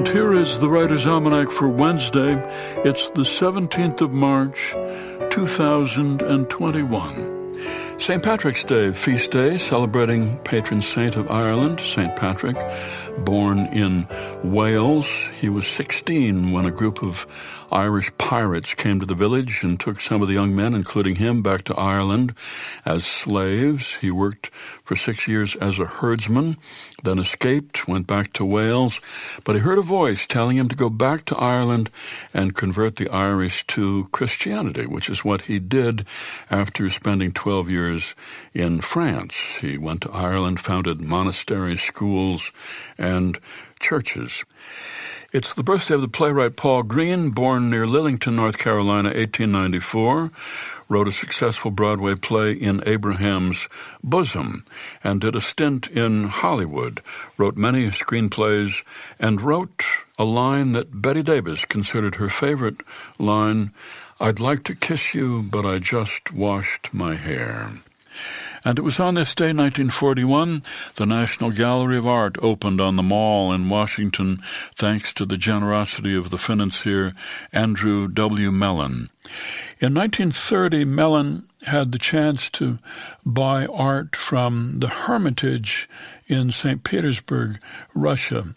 And here is the Writer's Almanac for Wednesday. It's the 17th of March, 2021. St. Patrick's Day, feast day, celebrating patron saint of Ireland, St. Patrick. Born in Wales, he was 16 when a group of Irish pirates came to the village and took some of the young men, including him, back to Ireland as slaves. He worked for 6 years as a herdsman, then escaped, went back to Wales, but he heard a voice telling him to go back to Ireland and convert the Irish to Christianity, which is what he did after spending 12 years in France. He went to Ireland, founded monasteries, schools, and churches. It's the birthday of the playwright Paul Green, born near Lillington, North Carolina, 1894, wrote a successful Broadway play in Abraham's bosom, and did a stint in Hollywood, wrote many screenplays, and wrote a line that Betty Davis considered her favorite line, "I'd like to kiss you, but I just washed my hair." And it was on this day, 1941, the National Gallery of Art opened on the Mall in Washington, thanks to the generosity of the financier Andrew W. Mellon. In 1930, Mellon had the chance to buy art from the Hermitage in St. Petersburg, Russia.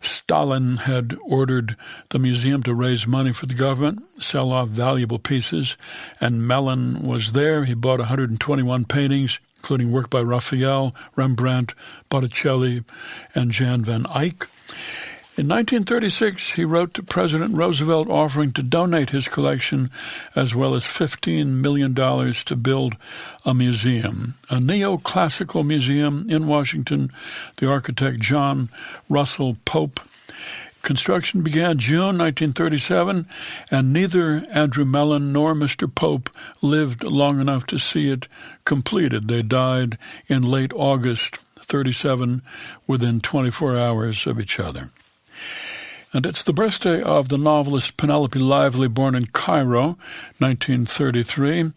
Stalin had ordered the museum to raise money for the government, sell off valuable pieces, and Mellon was there. He bought 121 paintings, including work by Raphael, Rembrandt, Botticelli, and Jan van Eyck. In 1936, he wrote to President Roosevelt offering to donate his collection as well as $15 million to build a museum, a neoclassical museum in Washington, the architect John Russell Pope. Construction began June 1937, and neither Andrew Mellon nor Mr. Pope lived long enough to see it completed. They died in late August 1937, within 24 hours of each other. And it's the birthday of the novelist Penelope Lively, born in Cairo, 1933,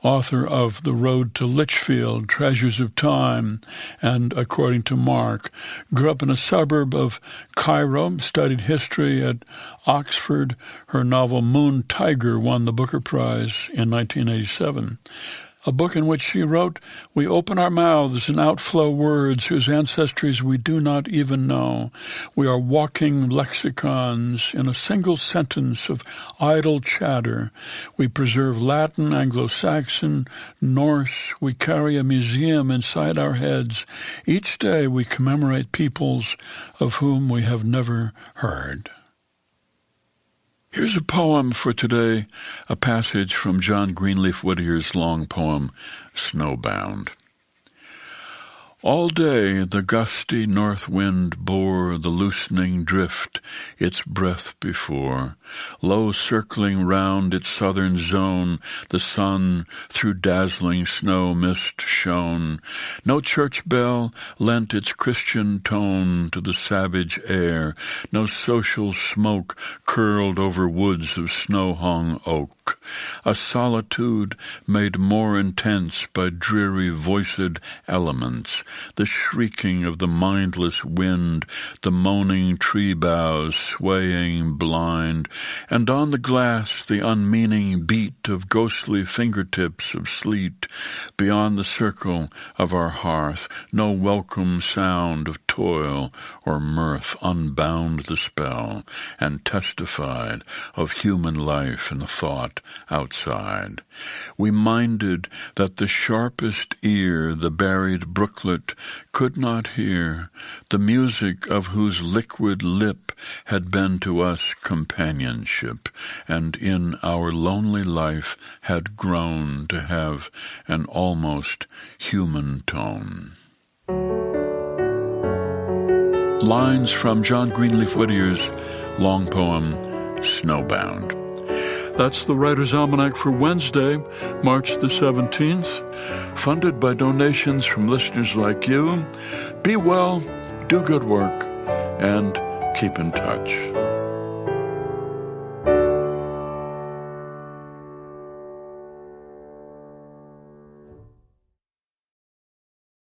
author of The Road to Lichfield, Treasures of Time, and According to Mark. Grew up in a suburb of Cairo, studied history at Oxford. Her novel Moon Tiger won the Booker Prize in 1987. A book in which she wrote, "We open our mouths and outflow words whose ancestries we do not even know. We are walking lexicons in a single sentence of idle chatter. We preserve Latin, Anglo-Saxon, Norse. We carry a museum inside our heads. Each day we commemorate peoples of whom we have never heard." Here's a poem for today, a passage from John Greenleaf Whittier's long poem, Snowbound. All day the gusty north wind bore the loosening drift its breath before. Low circling round its southern zone, the sun through dazzling snow mist shone. No church bell lent its Christian tone to the savage air. No social smoke curled over woods of snow-hung oak. A solitude made more intense by dreary voiced elements. The shrieking of the mindless wind, the moaning tree boughs swaying blind, and on the glass the unmeaning beat of ghostly fingertips of sleet. Beyond the circle of our hearth, no welcome sound of toil or mirth unbound the spell, and testified of human life and thought outside. We minded that the sharpest ear the buried brooklet could not hear, the music of whose liquid lip had been to us companionship, and in our lonely life had grown to have an almost human tone. Lines from John Greenleaf Whittier's long poem, Snowbound. That's the Writer's Almanac for Wednesday, March the 17th, funded by donations from listeners like you. Be well, do good work, and keep in touch.